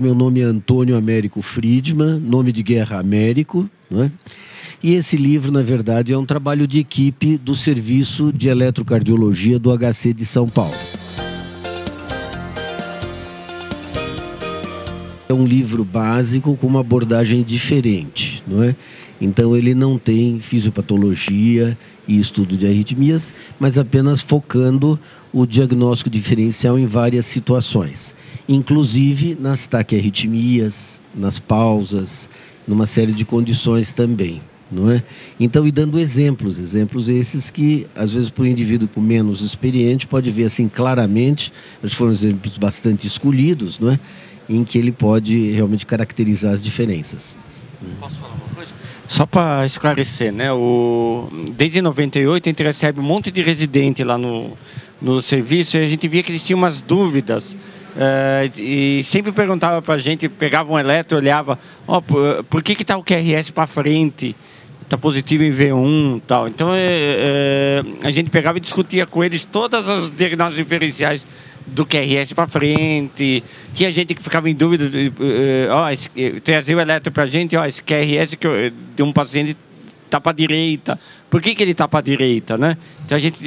Meu nome é Antônio Américo Friedman, nome de guerra Américo, não é? E esse livro, na verdade, é um trabalho de equipe do Serviço de Eletrocardiologia do HC de São Paulo. É um livro básico com uma abordagem diferente, não é? Então ele não tem fisiopatologia e estudo de arritmias, mas apenas focando o diagnóstico diferencial em várias situações, inclusive nas taquiarritmias, nas pausas, numa série de condições também, não é? Então, e dando exemplos esses que, às vezes, para o indivíduo com menos experiente, pode ver assim claramente, eles foram exemplos bastante escolhidos, não é? Em que ele pode realmente caracterizar as diferenças. Posso falar uma coisa? Só para esclarecer, né? Desde 98 a gente recebe um monte de residente lá no serviço e a gente via que eles tinham umas dúvidas e sempre perguntava para a gente, pegava um eletro, olhava, por que está o QRS para frente? Está positivo em V1 e tal. Então a gente pegava e discutia com eles todas as diagnósticos diferenciais do QRS para frente. Tinha gente que ficava em dúvida, trazia o eletro para a gente, esse QRS de um paciente está para a direita. Por que ele está para a direita, né? Então a gente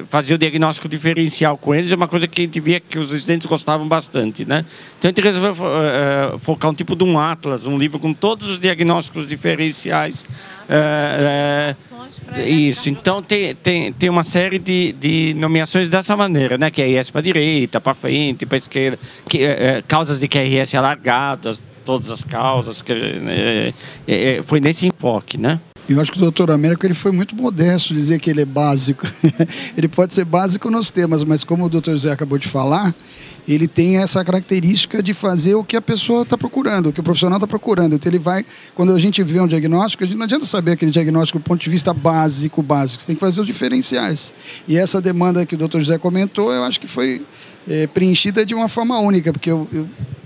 fazia o diagnóstico diferencial com eles, é uma coisa que a gente via que os residentes gostavam bastante, né? Então a gente resolveu focar um tipo de um atlas, um livro com todos os diagnósticos diferenciais. Isso, então tem uma série de nomeações dessa maneira, né? QRS para a direita, para frente, para a esquerda, causas de QRS alargadas, todas as causas, foi nesse enfoque, né? Eu acho que o doutor Américo ele foi muito modesto dizer que ele é básico. Ele pode ser básico nos temas, mas como o doutor Zé acabou de falar, ele tem essa característica de fazer o que a pessoa está procurando, o que o profissional está procurando. Então ele vai, quando a gente vê um diagnóstico, a gente não adianta saber aquele diagnóstico do ponto de vista básico, você tem que fazer os diferenciais. E essa demanda que o doutor José comentou, eu acho que foi preenchida de uma forma única, porque eu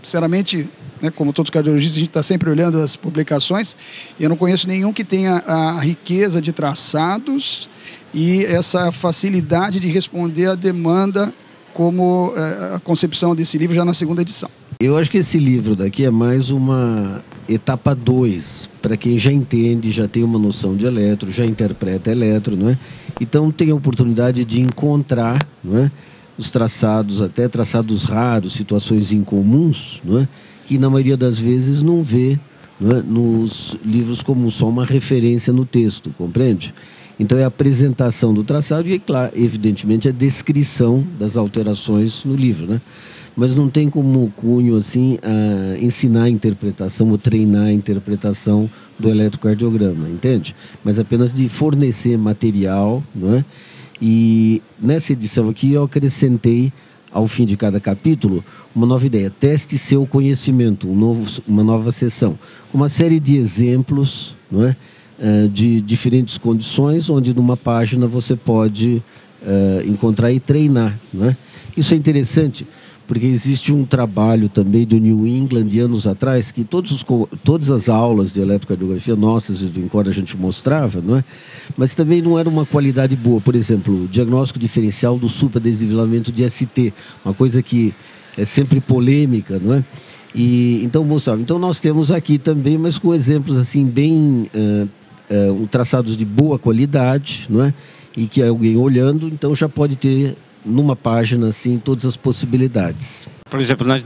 sinceramente, né, como todos os cardiologistas, a gente está sempre olhando as publicações, e eu não conheço nenhum que tenha a riqueza de traçados e essa facilidade de responder à demanda como a concepção desse livro já na segunda edição. Eu acho que esse livro daqui é mais uma etapa 2, para quem já entende, já tem uma noção de eletro, já interpreta eletro, não é? Então tem a oportunidade de encontrar, não é, os traçados, até traçados raros, situações incomuns, não é, que na maioria das vezes não vê, não é, nos livros como só uma referência no texto, compreende? Então é a apresentação do traçado e, claro, evidentemente, a descrição das alterações no livro, né? Mas não tem como cunho assim ensinar a interpretação ou treinar a interpretação do eletrocardiograma, entende? Mas apenas de fornecer material, não é? E nessa edição aqui eu acrescentei, ao fim de cada capítulo, uma nova ideia. Teste seu conhecimento, uma nova seção, com uma série de exemplos, não é? De diferentes condições, onde numa página você pode encontrar e treinar, não é? Isso é interessante, porque existe um trabalho também do New England de anos atrás, que todas as aulas de eletrocardiografia nossas e do INCOR a gente mostrava, não é? Mas também não era uma qualidade boa. Por exemplo, o diagnóstico diferencial do supradesnivelamento de ST, uma coisa que é sempre polêmica, não é? E então mostrava. Então nós temos aqui também, mas com exemplos assim bem traçados de boa qualidade, não é? E que alguém olhando, então já pode ter numa página assim todas as possibilidades. Por exemplo, nós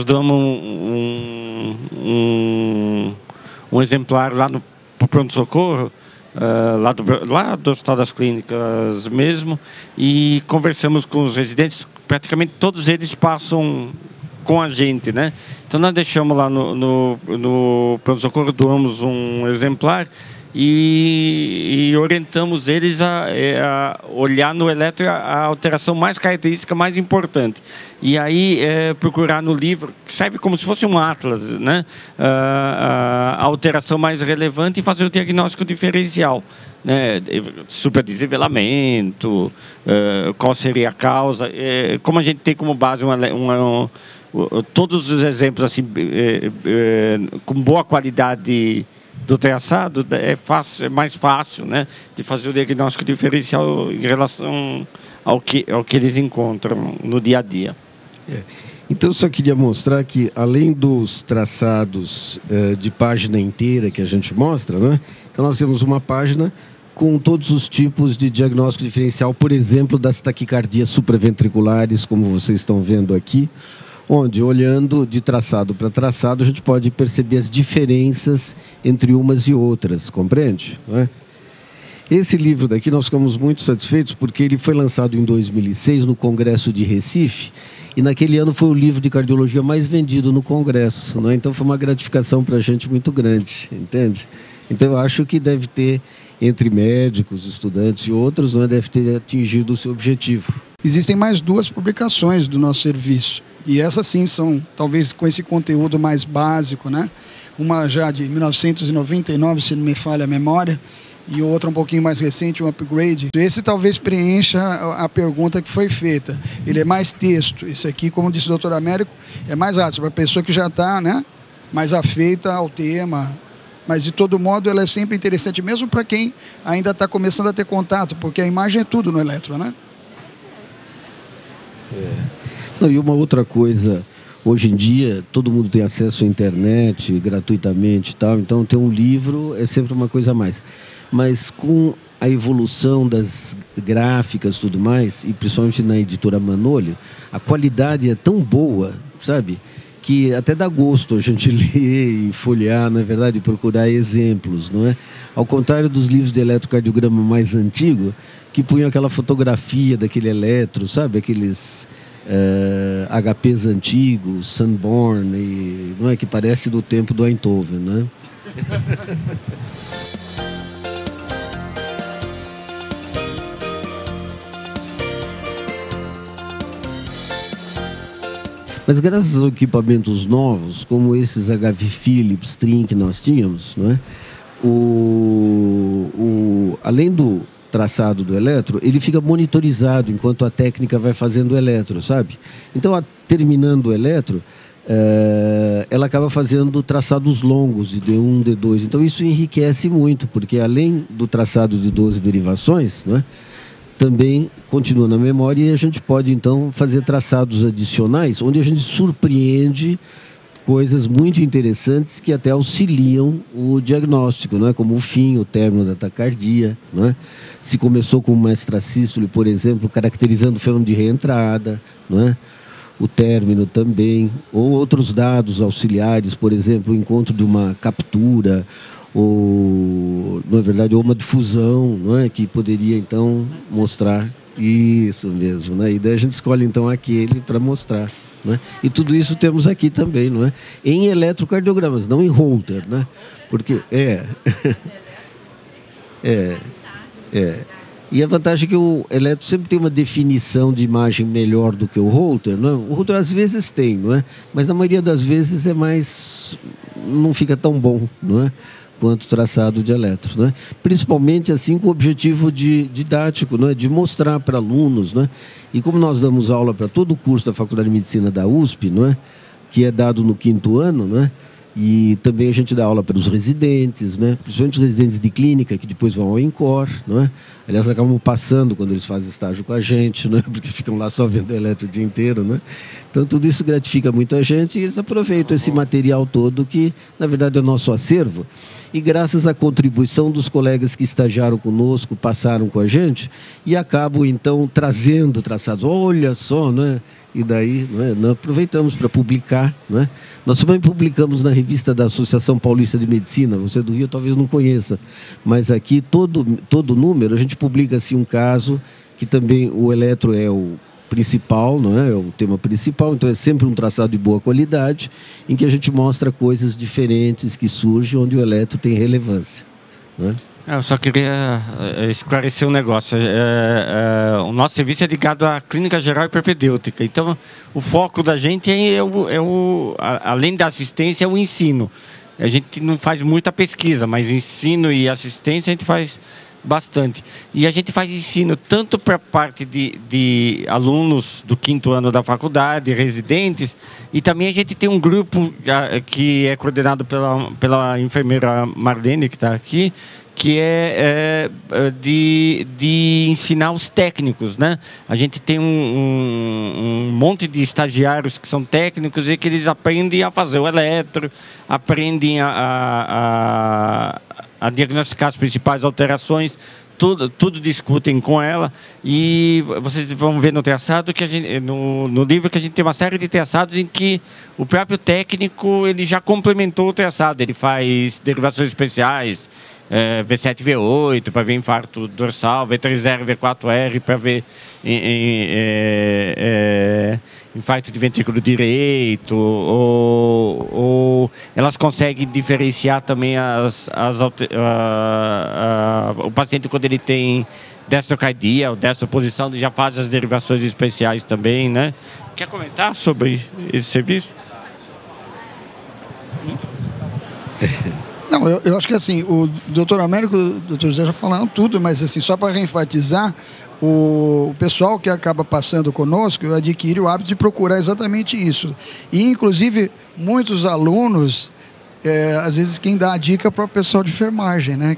damos um exemplar lá no pronto-socorro, lá do Hospital das Clínicas mesmo, e conversamos com os residentes, praticamente todos eles passam com a gente, né? Então nós deixamos lá no pronto-socorro, doamos um exemplar e orientamos eles a olhar no eletro a alteração mais característica, mais importante. E aí procurar no livro, que serve como se fosse um atlas, né? A alteração mais relevante e fazer o diagnóstico diferencial, né? Superdesnivelamento, qual seria a causa. Como a gente tem como base todos os exemplos assim, com boa qualidade do traçado, é mais fácil, né, de fazer o diagnóstico diferencial em relação ao que eles encontram no dia a dia. Então, eu só queria mostrar que, além dos traçados de página inteira que a gente mostra, né? Então, nós temos uma página com todos os tipos de diagnóstico diferencial, por exemplo, das taquicardias supraventriculares, como vocês estão vendo aqui, onde, olhando de traçado para traçado, a gente pode perceber as diferenças entre umas e outras, compreende? Não é? Esse livro daqui nós ficamos muito satisfeitos porque ele foi lançado em 2006 no Congresso de Recife e naquele ano foi o livro de cardiologia mais vendido no Congresso, não é? Então foi uma gratificação para a gente muito grande, entende? Então eu acho que deve ter, entre médicos, estudantes e outros, não é? Deve ter atingido o seu objetivo. Existem mais 2 publicações do nosso serviço e essas sim são talvez com esse conteúdo mais básico, né? Uma já de 1999, se não me falha a memória, e outra um pouquinho mais recente, um upgrade. Esse talvez preencha a pergunta que foi feita. Ele é mais texto. Esse aqui, como disse o doutor Américo, é mais rápido, para a pessoa que já está, né, mais afeita ao tema. Mas, de todo modo, ela é sempre interessante, mesmo para quem ainda está começando a ter contato, porque a imagem é tudo no eletro, né? Não, e uma outra coisa, hoje em dia, todo mundo tem acesso à internet gratuitamente e tal, então ter um livro é sempre uma coisa a mais. Mas com a evolução das gráficas e tudo mais, e principalmente na editora Manolio, a qualidade é tão boa, sabe? Que até dá gosto a gente ler e folhear, na verdade, e procurar exemplos, não é? Ao contrário dos livros de eletrocardiograma mais antigos, que punham aquela fotografia daquele eletro, sabe? Aqueles HPs antigos, Sanborn, e, não é? Que parece do tempo do Eindhoven, né? Mas graças aos equipamentos novos, como esses HV Philips, Trin que nós tínhamos, não é? Além do traçado do eletro, ele fica monitorizado enquanto a técnica vai fazendo o eletro, sabe? Então, terminando o eletro, ela acaba fazendo traçados longos de D1, D2. Então, isso enriquece muito, porque além do traçado de 12 derivações, não é? Também continua na memória e a gente pode, então, fazer traçados adicionais, onde a gente surpreende coisas muito interessantes que até auxiliam o diagnóstico, não é? Como o fim, o término da taquicardia, não é? Se começou com uma extrasístole, por exemplo, caracterizando o fenômeno de reentrada, não é? O término também, ou outros dados auxiliares, por exemplo, o encontro de uma captura, ou, na verdade, ou uma difusão, não é? Que poderia, então, mostrar isso mesmo, né? E daí a gente escolhe, então, aquele para mostrar, né? E tudo isso temos aqui também, não é? Em eletrocardiogramas, não em Holter, né? Porque, E a vantagem é que o eletro sempre tem uma definição de imagem melhor do que o Holter, não é? O Holter às vezes tem, não é? Mas na maioria das vezes não fica tão bom, não é? Quanto traçado de eletro, né? Principalmente assim com o objetivo didático, né? De mostrar para alunos, né? E como nós damos aula para todo o curso da Faculdade de Medicina da USP, não é? Que é dado no 5º ano, né? E também a gente dá aula para os residentes, né? Principalmente os residentes de clínica, que depois vão ao INCOR, não é? Aliás, acabam passando quando eles fazem estágio com a gente, né? Porque ficam lá só vendo eletro o dia inteiro, né? Então, tudo isso gratifica muito a gente e eles aproveitam esse material todo que, na verdade, é o nosso acervo. E graças à contribuição dos colegas que estagiaram conosco, passaram com a gente e acabam, então, trazendo traçados. Olha só, né? E daí, nós aproveitamos para publicar, né? Nós também publicamos na revista da Associação Paulista de Medicina, você do Rio talvez não conheça, mas aqui todo número a gente publica assim um caso que também o eletro é o principal, não é? É o tema principal, então é sempre um traçado de boa qualidade em que a gente mostra coisas diferentes que surgem onde o eletro tem relevância, não é? Eu só queria esclarecer um negócio. O nosso serviço é ligado à clínica geral e propedêutica. Então, o foco da gente além da assistência, é o ensino. A gente não faz muita pesquisa, mas ensino e assistência a gente faz bastante. E a gente faz ensino tanto para a parte de alunos do 5º ano da faculdade, residentes, e também a gente tem um grupo que é coordenado pela enfermeira Marlene, que está aqui, que é de ensinar os técnicos, né? A gente tem um monte de estagiários que são técnicos e que eles aprendem a fazer o eletro, aprendem a diagnosticar as principais alterações, tudo discutem com ela, e vocês vão ver no traçado que no livro que a gente tem uma série de traçados em que o próprio técnico ele já complementou o traçado, ele faz derivações especiais, V7, V8 para ver infarto dorsal, V3R, V4R para ver infarto de ventrículo direito, ou elas conseguem diferenciar também o paciente quando ele tem destrocardia ou destroposição, ele já faz as derivações especiais também, né? Quer comentar sobre esse serviço? Não, eu acho que assim, o doutor Américo e o doutor José já falaram tudo, mas assim, só para reenfatizar, o pessoal que acaba passando conosco adquire o hábito de procurar exatamente isso. E, inclusive, muitos alunos, às vezes, quem dá a dica para o pessoal de enfermagem, né?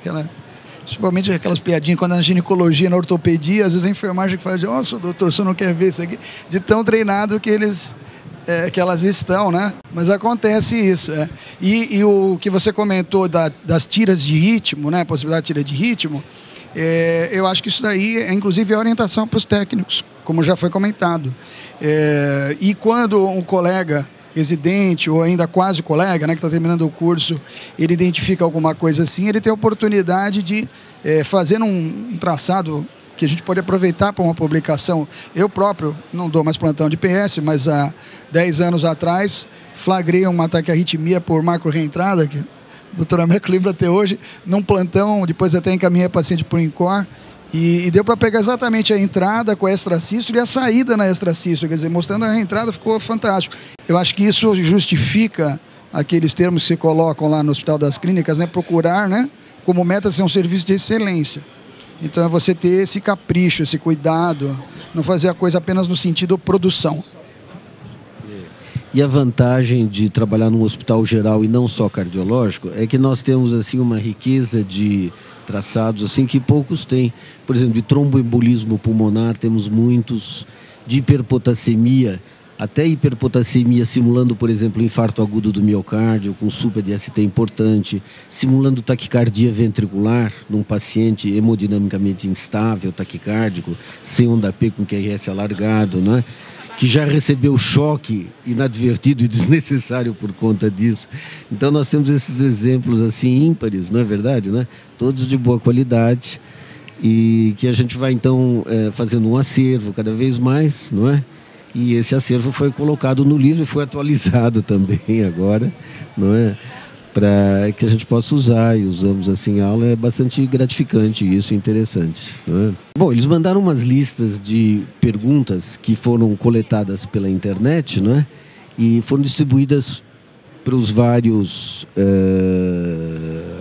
Principalmente aquelas piadinhas quando na ginecologia, na ortopedia, às vezes a enfermagem fala, nossa, doutor, você não quer ver isso aqui? De tão treinado que elas estão, né? Mas acontece isso. E o que você comentou das tiras de ritmo, né? A possibilidade de tira de ritmo, eu acho que isso daí é, inclusive, a orientação para os técnicos, como já foi comentado. E quando um colega residente, ou ainda quase colega, né, que está terminando o curso, ele identifica alguma coisa assim, ele tem a oportunidade de fazer um traçado que a gente pode aproveitar para uma publicação. Eu próprio não dou mais plantão de PS, mas há 10 anos atrás flagrei um ataque à arritmia por macro-reentrada, que o doutor Américo lembra até hoje, num plantão, depois até encaminhei a paciente por INCOR, e deu para pegar exatamente a entrada com a extracístole e a saída na extracístole, quer dizer, mostrando a reentrada, ficou fantástico. Eu acho que isso justifica aqueles termos que se colocam lá no Hospital das Clínicas, né, procurar, né, como meta ser um serviço de excelência. Então é você ter esse capricho, esse cuidado, não fazer a coisa apenas no sentido produção. E a vantagem de trabalhar num hospital geral e não só cardiológico é que nós temos assim uma riqueza de traçados assim que poucos têm. Por exemplo, de tromboembolismo pulmonar temos muitos, de hiperpotassemia, até hiperpotassemia simulando, por exemplo, infarto agudo do miocárdio com supra-DST importante, simulando taquicardia ventricular num paciente hemodinamicamente instável, taquicárdico, sem onda P com QRS alargado, né? Que já recebeu choque inadvertido e desnecessário por conta disso. Então nós temos esses exemplos assim ímpares, não é verdade, né? Todos de boa qualidade e que a gente vai então fazendo um acervo cada vez mais, não é? E esse acervo foi colocado no livro e foi atualizado também agora, não é? Para que a gente possa usar, e usamos assim em aula, é bastante gratificante isso, interessante, não é? Bom, eles mandaram umas listas de perguntas que foram coletadas pela internet, não é? E foram distribuídas para os vários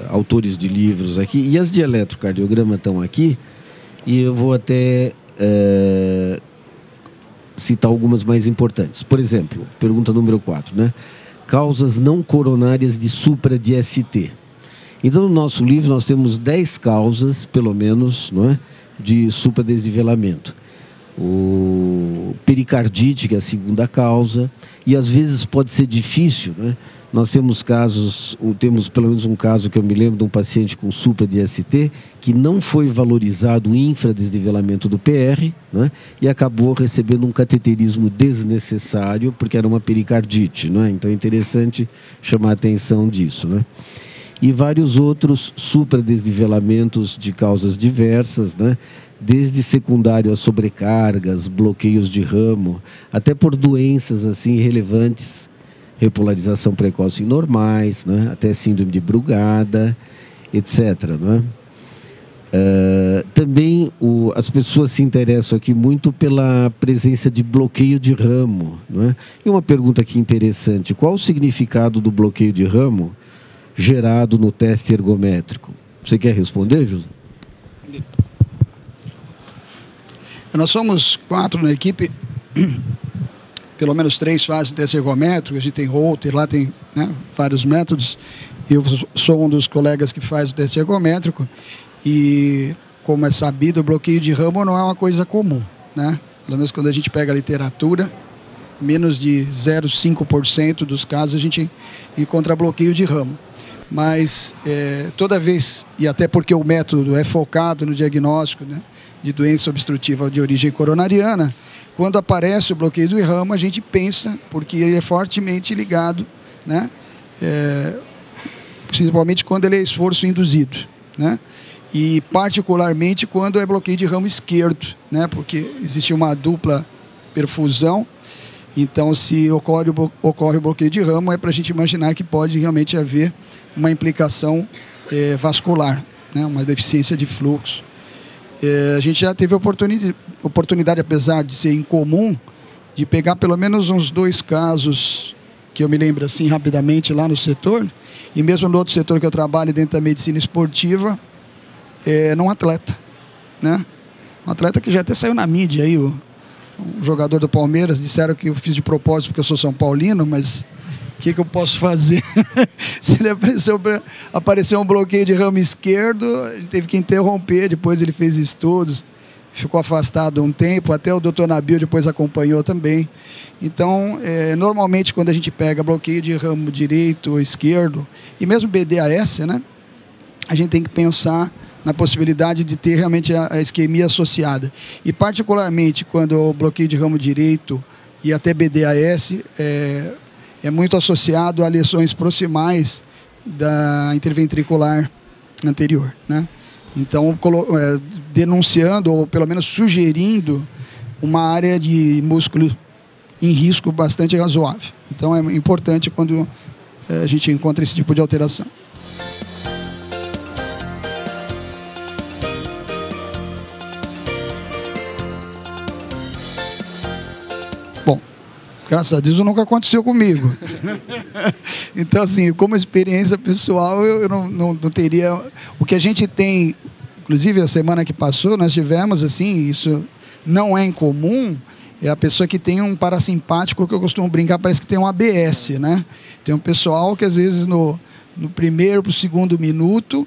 autores de livros aqui, e as de eletrocardiograma estão aqui, e eu vou até citar algumas mais importantes. Por exemplo, pergunta número 4, né? Causas não coronárias de supra-DST. Então, no nosso livro, nós temos 10 causas, pelo menos, não é? De supradesnivelamento. O pericardite, que é a segunda causa, e às vezes pode ser difícil, né? Nós temos temos pelo menos um caso que eu me lembro de um paciente com supra-DST que não foi valorizado o infradesnivelamento do PR, né? E acabou recebendo um cateterismo desnecessário porque era uma pericardite, né? Então é interessante chamar a atenção disso, né? E vários outros supradesnivelamentos de causas diversas, né? Desde secundário a sobrecargas, bloqueios de ramo, até por doenças assim relevantes, repolarização precoce em normais, né? Até síndrome de Brugada, etc. Né? Também as pessoas se interessam aqui muito pela presença de bloqueio de ramo. Né? E uma pergunta aqui interessante, qual o significado do bloqueio de ramo gerado no teste ergométrico? Você quer responder, José? Nós somos 4 na equipe, pelo menos 3 fazem teste ergométrico, a gente tem Holter, lá tem, né, vários métodos, Eu sou um dos colegas que faz o teste ergométrico e, como é sabido, o bloqueio de ramo não é uma coisa comum, né? Pelo menos quando a gente pega a literatura, menos de 0,5% dos casos a gente encontra bloqueio de ramo. Mas toda vez, e até porque o método é focado no diagnóstico, né, de doença obstrutiva de origem coronariana, quando aparece o bloqueio do ramo, a gente pensa, porque ele é fortemente ligado, né, principalmente quando ele é esforço induzido, né, e particularmente quando é bloqueio de ramo esquerdo, né, porque existe uma dupla perfusão. Então, se ocorre o bloqueio de ramo, é para a gente imaginar que pode realmente haver uma implicação vascular, né? Uma deficiência de fluxo. A gente já teve oportunidade, apesar de ser incomum, de pegar pelo menos uns 2 casos, que eu me lembro assim rapidamente lá no setor, e mesmo no outro setor que eu trabalho dentro da medicina esportiva, num atleta, né? Um atleta que já até saiu na mídia aí, um jogador do Palmeiras, disseram que eu fiz de propósito porque eu sou São Paulino, mas o que eu posso fazer? Se ele apareceu um bloqueio de ramo esquerdo, ele teve que interromper, depois ele fez estudos, ficou afastado um tempo, até o Dr. Nabil depois acompanhou também. Então, normalmente quando a gente pega bloqueio de ramo direito ou esquerdo, e mesmo BDAS, né, a gente tem que pensar na possibilidade de ter realmente a isquemia associada. E particularmente quando o bloqueio de ramo direito e até BDAS é muito associado a lesões proximais da interventricular anterior, né? Então, denunciando ou pelo menos sugerindo uma área de músculo em risco bastante razoável. Então, é importante quando a gente encontra esse tipo de alteração. Graças a Deus nunca aconteceu comigo. Então, assim, como experiência pessoal, eu não teria... O que a gente tem, inclusive a semana que passou, nós tivemos, assim, isso não é incomum, é a pessoa que tem um parasimpático, que eu costumo brincar, parece que tem um ABS, né? Tem um pessoal que às vezes no primeiro para o segundo minuto,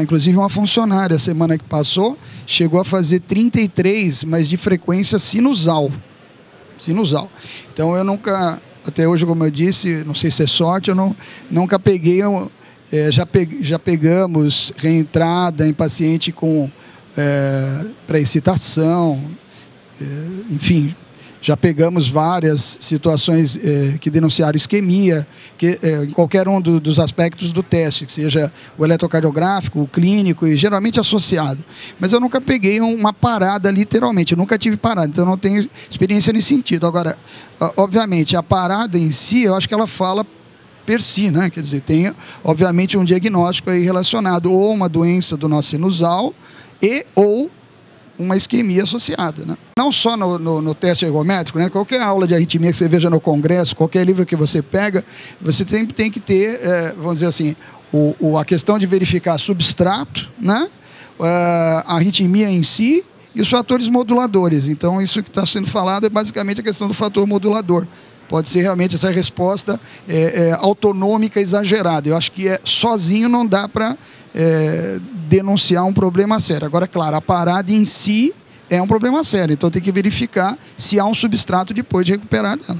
inclusive uma funcionária, a semana que passou, chegou a fazer 33, mas de frequência sinusal. Então eu nunca, até hoje, como eu disse, não sei se é sorte, eu nunca peguei, já pegamos reentrada em paciente com pré-excitação, enfim, já pegamos várias situações que denunciaram isquemia, em qualquer um dos aspectos do teste, que seja o eletrocardiográfico, o clínico e geralmente associado. Mas eu nunca peguei uma parada literalmente, eu nunca tive parada, então eu não tenho experiência nesse sentido. Agora, obviamente, a parada em si, eu acho que ela fala per si, né? Quer dizer, tem obviamente um diagnóstico aí relacionado ou uma doença do nosso sinusal ou uma isquemia associada, né? Não só no teste ergométrico, né? Qualquer aula de arritmia que você veja no congresso, qualquer livro que você pega, você sempre tem que ter, vamos dizer assim, a questão de verificar substrato, né? A arritmia em si e os fatores moduladores. Então, isso que está sendo falado é basicamente a questão do fator modulador. Pode ser realmente essa resposta autonômica exagerada. Eu acho que sozinho não dá para denunciar um problema sério. Agora, claro, a parada em si é um problema sério. Então, tem que verificar se há um substrato depois de recuperar dela.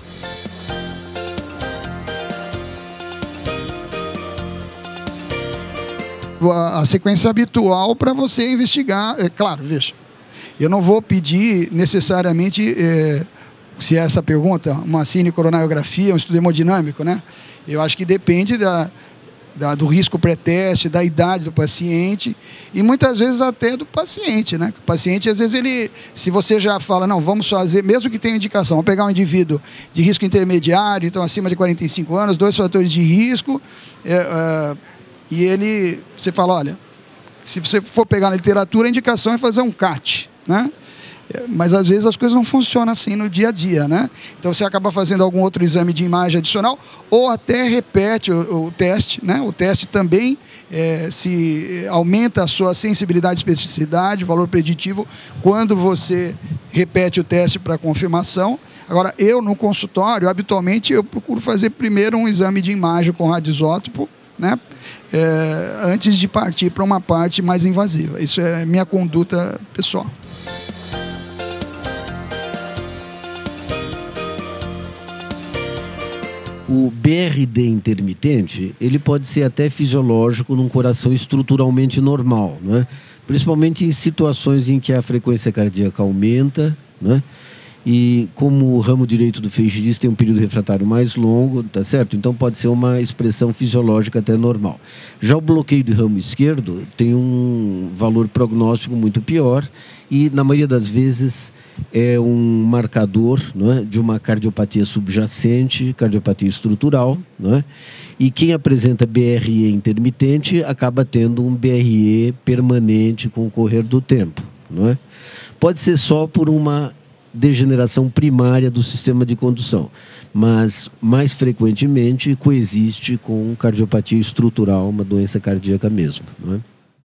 A sequência habitual para você investigar, claro, veja, eu não vou pedir necessariamente... se é essa pergunta, uma cinecoronariografia, um estudo hemodinâmico, né? Eu acho que depende do risco pré-teste, da idade do paciente e muitas vezes até do paciente, né? O paciente, às vezes, se você já fala, não, vamos fazer, mesmo que tenha indicação, vamos pegar um indivíduo de risco intermediário, então acima de 45 anos, 2 fatores de risco, e você fala, olha, se você for pegar na literatura, a indicação é fazer um CAT, né? Mas às vezes as coisas não funcionam assim no dia a dia, né? Então você acaba fazendo algum outro exame de imagem adicional ou até repete o teste, né? O teste também se aumenta a sua sensibilidade e especificidade, o valor preditivo, quando você repete o teste para confirmação. Agora, eu no consultório, habitualmente, eu procuro fazer primeiro um exame de imagem com radioisótopo, né? antes de partir para uma parte mais invasiva. Isso é minha conduta pessoal. O BRD intermitente, ele pode ser até fisiológico num coração estruturalmente normal, né? Principalmente em situações em que a frequência cardíaca aumenta, né? E como o ramo direito do feixe diz, tem um período refratário mais longo, tá certo? Então pode ser uma expressão fisiológica até normal. Já o bloqueio do ramo esquerdo tem um valor prognóstico muito pior e, na maioria das vezes, é um marcador, não é, de uma cardiopatia subjacente, cardiopatia estrutural, não é? E quem apresenta BRE intermitente acaba tendo um BRE permanente com o correr do tempo, não é? Pode ser só por uma degeneração primária do sistema de condução, mas mais frequentemente coexiste com cardiopatia estrutural, uma doença cardíaca mesmo, não é?